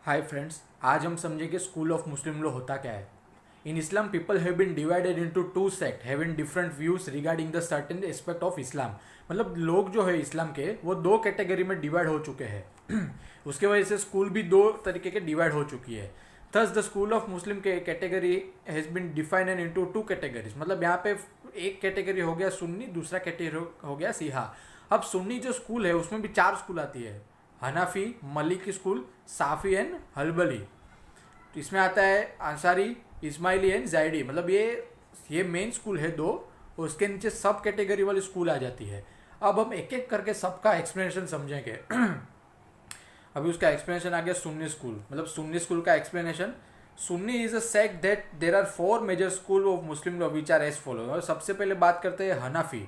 Hi friends, आज हम समझेंगे स्कूल ऑफ मुस्लिम लॉ होता क्या है। In Islam people have been divided into two sect having different views regarding the certain aspect of Islam. मतलब लोग जो है इस्लाम के वो दो कैटेगरी में डिवाइड हो चुके हैं। उसके वजह से स्कूल भी दो तरीके के डिवाइड हो चुकी है। Thus the school of Muslim के category has been defined into two categories. मतलब यहाँ पे एक कैटेगरी हो गया सुन्नी, दूसरा कैटेगरी हो गया सिहा। अब सुन्नी जो स्कूल है उसमें भी चार स्कूल आती है, हनाफी, मलिकी स्कूल, साफ़ी एंड हलबली। तो इसमें आता है अंसारी, इस्माइली एंड जायडी। मतलब ये मेन स्कूल है दो, और उसके नीचे सब कैटेगरी वाली स्कूल आ जाती है। अब हम एक एक करके सबका एक्सप्लेनेशन समझेंगे। अभी उसका एक्सप्लेनेशन आ गया सुन्नी स्कूल। मतलब सुन्नी स्कूल का explanation, Sunni is a sect that there are four major school of Muslim law which are as follow. और सबसे पहले बात करते हैं हनाफी।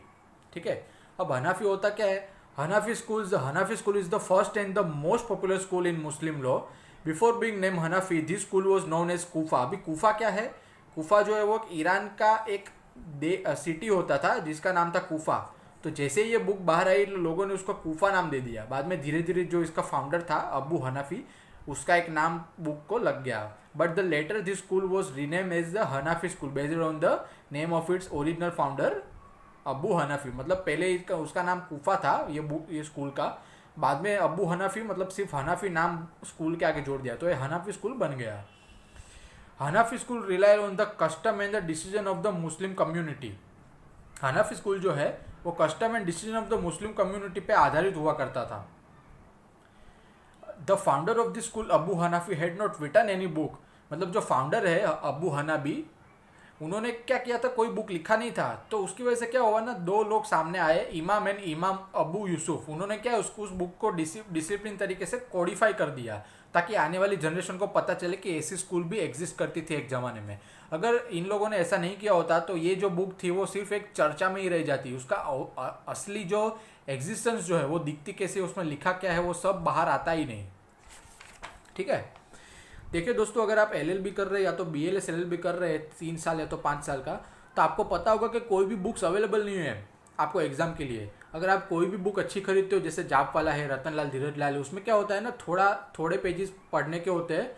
ठीक है, अब हनाफी होता क्या है? Hanafi school is the first and the most popular school in Muslim law. Before being named Hanafi, this school was known as Kufa. अभी कूफा क्या है? कूफा जो है वो ईरान का एक सिटी होता था जिसका नाम था कूफा। तो जैसे ये बुक बाहर आई लोगों ने उसको कूफा नाम दे दिया। बाद में धीरे धीरे जो इसका फाउंडर था अबू हनाफी, उसका एक नाम बुक को लग गया। But the later this school was rename as the Hanafi school based on the name of its original founder Abu Hanafi. मतलब पहले उसका नाम कूफा था ये स्कूल का। बाद में अबू हनाफी मतलब सिर्फ हनाफी नाम स्कूल के आगे जोड़ दिया तो ये हनाफी स्कूल बन गया। Hanafi school rely on the custom and the decision of the Muslim community. Hanafi school जो है वो custom and decision of the Muslim community पे आधारित हुआ करता था। The founder of the school Abu Hanafi had not written any book. मतलब जो फाउंडर है अबू हनाबी, उन्होंने क्या किया था, कोई बुक लिखा नहीं था। तो उसकी वजह से क्या हुआ ना, दो लोग सामने आए, इमाम एंड इमाम अबू यूसुफ। उन्होंने क्या उस बुक को डिसिप्लिन तरीके से कोडिफाई कर दिया ताकि आने वाली जनरेशन को पता चले कि ऐसी स्कूल भी एग्जिस्ट करती थी एक ज़माने में। अगर इन लोगों ने ऐसा नहीं किया होता तो ये जो बुक थी वो सिर्फ एक चर्चा में ही रह जाती। उसका असली जो एग्जिस्टेंस जो है वो दिखती कैसे, उसमें लिखा क्या है, वो सब बाहर आता ही नहीं। ठीक है, देखिए दोस्तों, अगर आप एलएलबी कर रहे हैं या तो बीएलएस एलएलबी कर रहे हैं 3 साल या तो 5 साल का, तो आपको पता होगा कि कोई भी बुक्स अवेलेबल नहीं है आपको एग्जाम के लिए। अगर आप कोई भी बुक अच्छी खरीदते हो, जैसे जाप वाला है, रतनलाल धीरजलाल, उसमें क्या होता है ना, थोड़े पेजेस पढ़ने के होते हैं,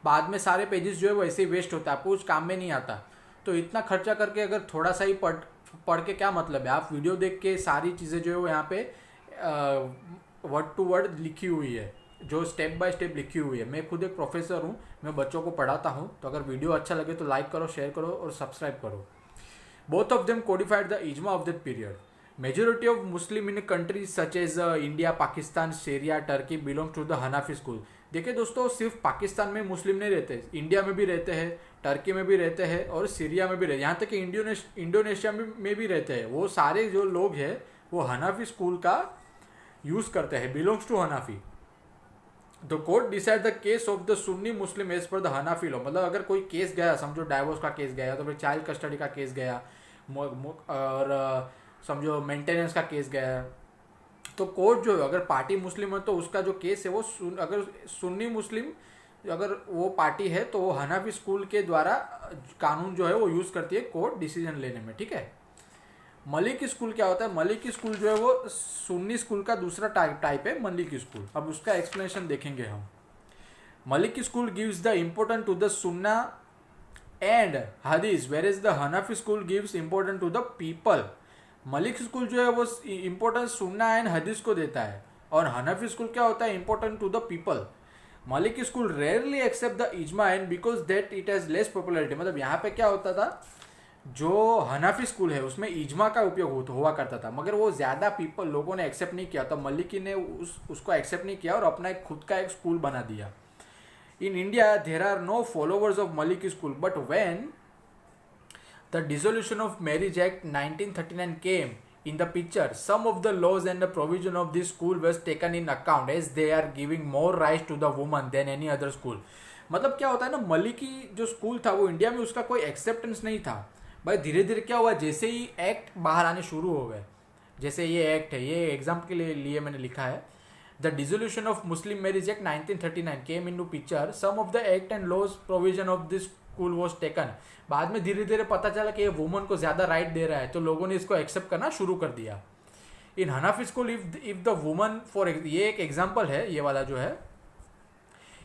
बाद में सारे पेजेस जो है वो ऐसे ही वेस्ट होता है, आपको कुछ काम में नहीं आता। तो इतना खर्चा करके अगर थोड़ा सा ही पढ़ के क्या मतलब है? आप वीडियो देख के सारी चीज़ें जो है वो यहाँ पे वर्ड टू वर्ड लिखी हुई है, जो स्टेप बाय स्टेप लिखी हुई है। मैं खुद एक प्रोफेसर हूँ, मैं बच्चों को पढ़ाता हूँ। तो अगर वीडियो अच्छा लगे तो लाइक करो, शेयर करो और सब्सक्राइब करो। Both of them codified the ijma of that period. Majority of Muslim in countries such as India, Pakistan, Syria, Turkey belong to the Hanafi school. देखिए दोस्तों, सिर्फ पाकिस्तान में मुस्लिम नहीं रहते, इंडिया में भी रहते हैं, टर्की में भी रहते हैं और सीरिया में भी रहते हैं, यहाँ तक कि इंडोनेशिया में भी रहते हैं। वो सारे जो लोग हैं वो हनाफी स्कूल का यूज़ करते हैं, belongs to Hanafi. The court decide the case of the Sunni Muslim as per the Hanafi law. मतलब अगर कोई केस गया, समझो डाइवोर्स का केस गया, तो फिर चाइल्ड कस्टडी का केस गया, और समझो मेंटेनेंस का केस गया, तो कोर्ट जो है अगर पार्टी मुस्लिम है तो उसका जो केस है वो अगर सुन्नी मुस्लिम अगर वो पार्टी है तो वो हनाफी स्कूल के द्वारा कानून जो है वो यूज़ करती है कोर्ट डिसीजन लेने में। ठीक है, मलिकी स्कूल क्या होता है? मलिकी स्कूल जो है वो सुन्नी स्कूल का दूसरा टाइप है, मलिकी स्कूल। अब उसका एक्सप्लेनेशन देखेंगे हम। Maliki school gives the important to the Sunna and hadith, whereas the Hanafi school gives important to the people. Maliki school जो है वो इम्पोर्टेंस सुन्ना एंड हदीस को देता है, और हनाफी स्कूल क्या होता है? Important to the people. Maliki school rarely accept the ijma and because that it has less popularity. मतलब यहाँ पे क्या होता था, जो हनाफी स्कूल है उसमें इजमा का उपयोग हुआ करता था, मगर वो ज़्यादा लोगों ने एक्सेप्ट नहीं किया, तो मलिकी ने उसको एक्सेप्ट नहीं किया और अपना एक खुद का एक स्कूल बना दिया। In India there are no followers of Maliki school, but when the dissolution of marriage act 1939 came in the picture, some of the laws and the provision of this school was taken in account as they are giving more rights to the woman than any other school. मतलब क्या होता है ना, Maliki जो school था वो India में उसका कोई एक्सेप्टेंस नहीं था। भाई धीरे धीरे क्या हुआ, जैसे ही एक्ट बाहर आने शुरू हो गए, जैसे ये एक्ट है, ये एग्जाम के लिए मैंने लिखा है, the dissolution of Muslim marriage act 1939 came into picture, some of the act and laws provision of this school was taken. बाद में धीरे धीरे पता चला कि ये वुमन को ज़्यादा राइट दे रहा है, तो लोगों ने इसको एक्सेप्ट करना शुरू कर दिया। In Hanafi school if the woman for, ये एक एग्जाम्पल है ये वाला जो है,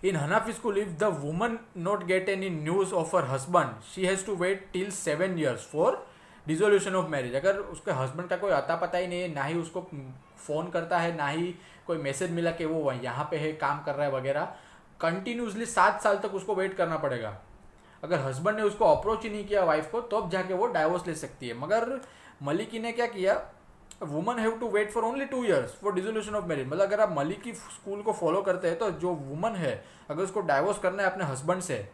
in Hanafi school if the woman not get any news of her husband she has to wait till 7 years for dissolution of marriage. अगर उसके husband का कोई अता पता ही नहीं है, ना ही उसको फ़ोन करता है, ना ही कोई मैसेज मिला कि वो यहाँ पे है, काम कर रहा है वगैरह, कंटिन्यूसली 7 साल तक उसको वेट करना पड़ेगा। अगर हस्बैंड ने उसको अप्रोच ही नहीं किया वाइफ को, तो अब जाके वो डाइवोर्स ले सकती है। मगर मलिकी ने क्या किया, woman have to wait for only 2 years for dissolution of marriage. मतलब अगर आप मलिकी स्कूल को फॉलो करते हैं तो जो वुमन है, अगर उसको डाइवोर्स करना है अपने हस्बैंड से,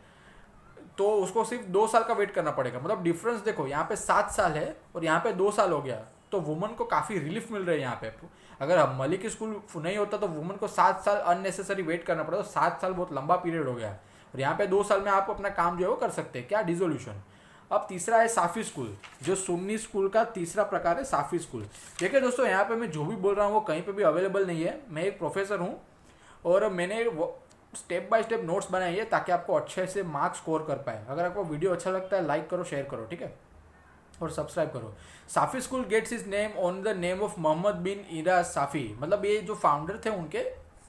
तो उसको सिर्फ 2 साल का वेट करना पड़ेगा। मतलब डिफरेंस देखो, यहाँ पे 7 साल है और यहाँ पे 2 साल हो गया, तो वुमन को काफ़ी रिलीफ मिल रहा है यहाँ पे। अगर मलिकी स्कूल नहीं होता तो वुमन को 7 साल अननेसेसरी वेट करना पड़ेगा। तो 7 साल बहुत लंबा पीरियड हो गया, और यहाँ पे 2 साल में आप अपना काम जो है वो कर सकते हैं, क्या, डिसोल्यूशन। अब तीसरा है साफ़ी स्कूल, जो सुन्नी स्कूल का तीसरा प्रकार है, साफ़ी स्कूल। देखिए दोस्तों, यहाँ पे मैं जो भी बोल रहा हूँ वो कहीं पे भी अवेलेबल नहीं है। मैं एक प्रोफेसर हूँ और मैंने स्टेप बाय स्टेप नोट्स बनाए हैं ताकि आपको अच्छे से मार्क्स स्कोर कर पाए। अगर आपको वीडियो अच्छा लगता है, लाइक करो, शेयर करो, ठीक है, और सब्सक्राइब करो। Shafi school gets its name on the name of Mohammad bin Ira Shafi. मतलब ये जो फाउंडर थे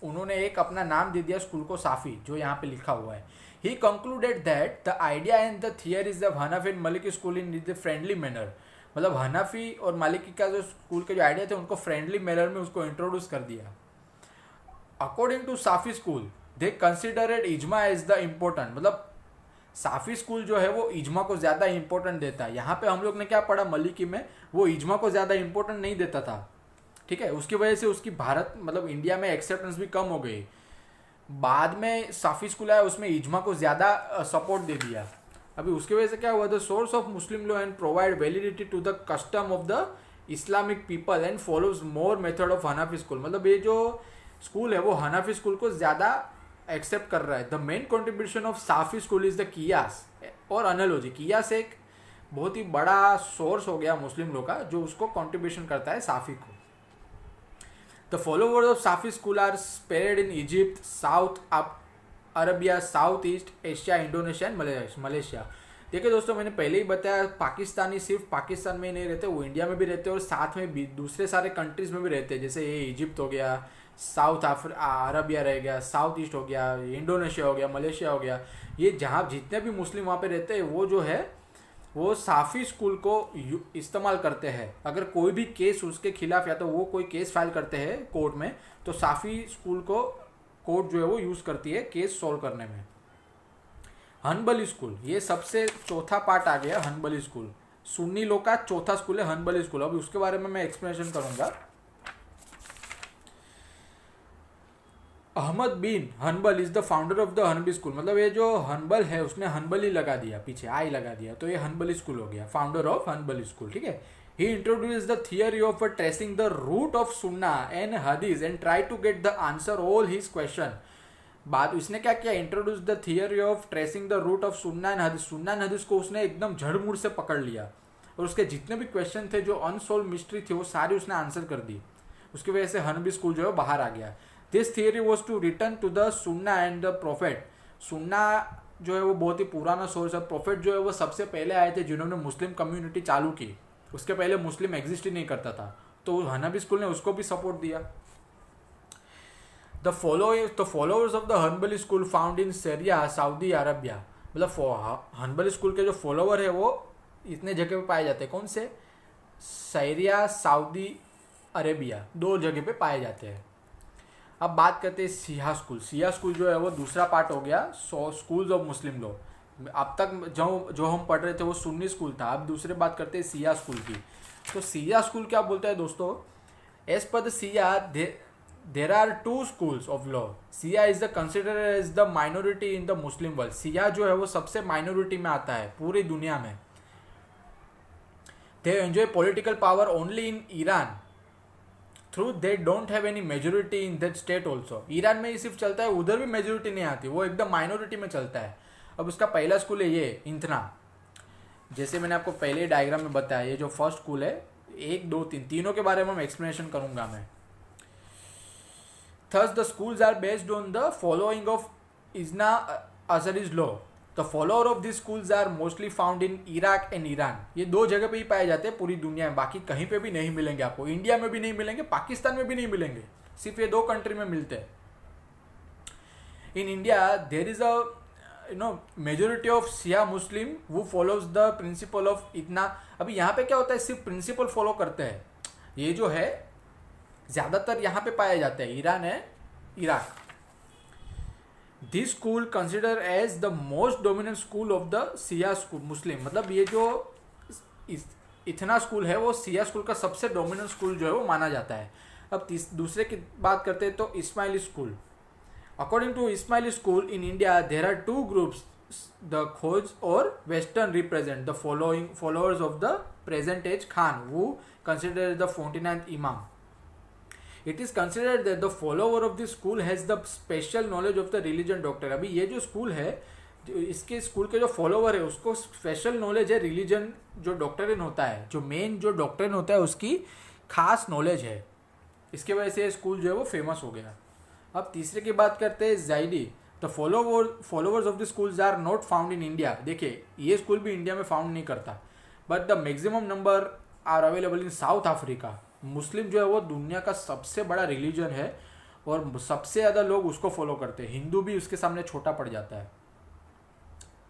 उन्होंने एक अपना नाम दे दिया स्कूल को, साफ़ी, जो यहाँ पे लिखा हुआ है। He concluded that the idea and the theories of Hanafi and Maliki school in the friendly manner. मतलब हनाफी और मालिकी का जो स्कूल के जो आइडिया थे उनको फ्रेंडली मैनर में उसको इंट्रोड्यूस कर दिया। According to Shafi school they considered ijma as the important. मतलब साफ़ी स्कूल जो है वो इजमा को ज़्यादा इंपॉर्टेंट देता है। यहाँ पे हम लोग ने क्या पढ़ा मलिकी में, वो इजमा को ज़्यादा इंपॉर्टेंट नहीं देता था, ठीक है। उसकी वजह से उसकी भारत मतलब इंडिया में एक्सेप्टेंस भी कम हो गई। बाद में साफ़ी स्कूल आया, उसमें इजमा को ज़्यादा सपोर्ट दे दिया। अभी उसकी वजह से क्या हुआ, the source of Muslim law and provide validity to the custom of the Islamic people and follows more method of Hanafi school. मतलब ये जो स्कूल है वो हनाफी स्कूल को ज़्यादा एक्सेप्ट कर रहा है। The main contribution of Shafi school is the qiyas और एनालॉजी। कियास एक बहुत ही बड़ा सोर्स हो गया मुस्लिम लोग का, जो उसको कॉन्ट्रीब्यूशन करता है साफ़ी को। The followers of Shafi school are spread in Egypt, South Arabia, South East Asia, Indonesia and Malaysia. देखिए दोस्तों, मैंने पहले ही बताया, पाकिस्तानी सिर्फ पाकिस्तान में ही नहीं रहते, वो इंडिया में भी रहते हैं और साथ में भी दूसरे सारे कंट्रीज़ में भी रहते हैं। जैसे ये इजिप्ट हो गया, साउथ अरबिया रह गया, साउथ ईस्ट हो गया, इंडोनेशिया हो गया, मलेशिया हो गया। ये जहाँ जितने भी मुस्लिम वहाँ पे रहते हैं वो जो है वो साफ़ी स्कूल को इस्तेमाल करते हैं। अगर कोई भी केस उसके खिलाफ या तो वो कोई केस फाइल करते हैं कोर्ट में, तो साफ़ी स्कूल को कोर्ट जो है वो यूज़ करती है केस सॉल्व करने में। हनबली स्कूल, ये सबसे चौथा पार्ट आ गया। हनबली स्कूल सुन्नी लोग का चौथा स्कूल है, हनबली स्कूल। अभी उसके बारे में मैं एक्सप्लेनेशन करूँगा। Ahmad bin Hanbal is the founder of the Hanbali school. मतलब ये जो हनबल है उसने हनबली लगा दिया, पीछे आई लगा दिया, तो ये हनबली स्कूल हो गया, फाउंडर ऑफ हनबली स्कूल, ठीक है। He introduce the theory of tracing the root of sunnah and hadith and try to get the answer all his question. बाद उसने क्या किया, introduce the theory of tracing the root of sunnah and hadith. Sunnah and हदीस को उसने एकदम जड़ मूड़ से पकड़ लिया और उसके जितने भी क्वेश्चन थे, जो अनसोल्व मिस्ट्री थी, वो सारी उसने आंसर कर दी। उसकी वजह से हनबली स्कूल जो है बाहर आ गया। This theory was to return to the Sunna and the prophet. Sunna जो है वो बहुत ही पुराना सोर्स है। प्रोफेट जो है वो सबसे पहले आए थे जिन्होंने मुस्लिम कम्युनिटी चालू की। उसके पहले मुस्लिम एग्जिस्ट ही नहीं करता था, तो हनबली स्कूल ने उसको भी सपोर्ट दिया। The followers of the Hanbali school found in Syria, Saudi Arabia. मतलब हनबली स्कूल के जो फॉलोवर है वो इतने जगह पे पाए जाते हैं। कौन से? सीरिया, सऊदी अरेबिया, 2 जगह पे पाए जाते हैं। अब बात करते हैं सिया स्कूल। सिया स्कूल जो है वो दूसरा पार्ट हो गया, स्कूल्स ऑफ मुस्लिम लॉ। अब तक जो हम पढ़ रहे थे वो सुन्नी स्कूल था। अब दूसरे बात करते हैं सिया स्कूल की। तो सिया स्कूल क्या बोलते हैं दोस्तों? As per the Shia there are 2 schools of law. Shia is the consider as the minority in the Muslim world. Shia जो है वो सबसे माइनॉरिटी में आता है पूरी दुनिया में। They enjoy political power only in Iran, through they don't have any majority in that state also. Iran में ही सिर्फ चलता है, उधर भी मेजोरिटी नहीं आती, वो एकदम माइनॉरिटी में चलता है। अब उसका पहला स्कूल है ये इंथना, जैसे मैंने आपको पहले डायग्राम में बताया। ये जो फर्स्ट स्कूल है, 1, 2, 3 तीनों के बारे में एक्सप्लेनेशन करूंगा मैं। Thus the schools are based on the following of Isna Azari's law. The follower of these schools are mostly found in Iraq and Iran. ये 2 जगह पे ही पाए जाते हैं पूरी दुनिया में, बाकी कहीं पे भी नहीं मिलेंगे आपको। इंडिया में भी नहीं मिलेंगे, पाकिस्तान में भी नहीं मिलेंगे, सिर्फ ये 2 कंट्री में मिलते हैं। In India there is a majority of Shia Muslim वो फॉलोज द प्रिंसिपल ऑफ इतना। अभी यहाँ पे क्या होता है, सिर्फ प्रिंसिपल फॉलो करते हैं। ये जो है ज़्यादातर यहाँ पे पाए जाते हैं, ईरान है, Iraq. This school consider as the most dominant school of the Shia school Muslim. मतलब ये जो इतना स्कूल है वो सिया स्कूल का सबसे डोमिनेंट स्कूल जो है वो माना जाता है। अब दूसरे की बात करते हैं तो Ismaili school. According to Ismaili school in India there are two groups, the Khoja और western represent the followers of the present Aga Khan who considered the 49th imam. It is considered that the follower of this school has the special knowledge of the religion doctrine. अभी ये जो school है, जो इसके school के जो follower है उसको स्पेशल नॉलेज है रिलीजन जो डॉक्ट्रिन होता है, जो मेन जो डॉक्ट्रिन होता है उसकी खास नॉलेज है। इसके वजह से ये स्कूल जो है वो फेमस हो गया। अब तीसरे की बात करते हैं Zaidi. The followers of the schools are not found in India. देखिए ये स्कूल भी इंडिया में फाउंड नहीं करता, but the maximum number are available in South Africa. Muslim जो है वो दुनिया का सबसे बड़ा रिलीजन है और सबसे ज़्यादा लोग उसको फॉलो करते हैं। हिंदू भी उसके सामने छोटा पड़ जाता है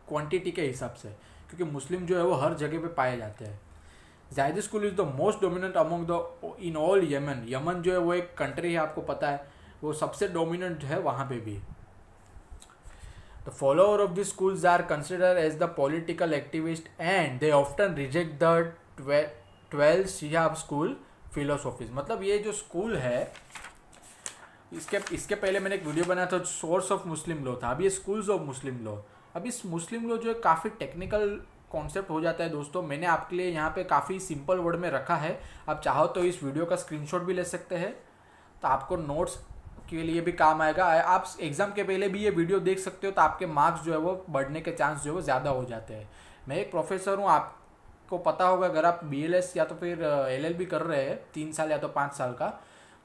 क्वांटिटी के हिसाब से, क्योंकि मुस्लिम जो है वो हर जगह पे पाए जाते हैं। Zaidi school is the most dominant among the in all Yemen. Yemen जो है वो एक कंट्री है, आपको पता है, वो सबसे डोमिनेंट है वहाँ पे भी। The follower of this schools are consider as the political activist and they often reject the 12 Shihab school philosophies. मतलब ये जो स्कूल है इसके पहले मैंने एक वीडियो बनाया था, सोर्स ऑफ मुस्लिम लॉ था। अब ये स्कूल्स ऑफ मुस्लिम लॉ। अब इस मुस्लिम लॉ जो है काफ़ी टेक्निकल कॉन्सेप्ट हो जाता है दोस्तों। मैंने आपके लिए यहाँ पे काफ़ी सिंपल वर्ड में रखा है। आप चाहो तो इस वीडियो का स्क्रीनशॉट भी ले सकते हैं, तो आपको नोट्स के लिए भी काम आएगा। आप एग्ज़ाम के पहले भी ये वीडियो देख सकते हो, तो आपके मार्क्स जो है वो बढ़ने के चांस जो है वो ज़्यादा हो जाते हैं। मैं एक प्रोफेसर हूँ, आपको पता होगा, अगर आप BLS या तो फिर LLB कर रहे हैं 3 साल या तो 5 साल का,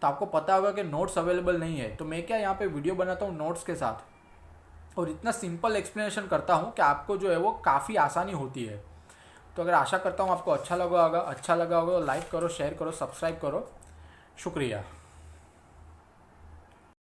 तो आपको पता होगा कि नोट्स अवेलेबल नहीं है। तो मैं क्या यहाँ पे वीडियो बनाता हूँ नोट्स के साथ और इतना सिंपल एक्सप्लेनेशन करता हूँ कि आपको जो है वो काफ़ी आसानी होती है। तो अगर आशा करता हूँ आपको अच्छा लगा होगा तो लाइक करो, शेयर करो, सब्सक्राइब करो। शुक्रिया।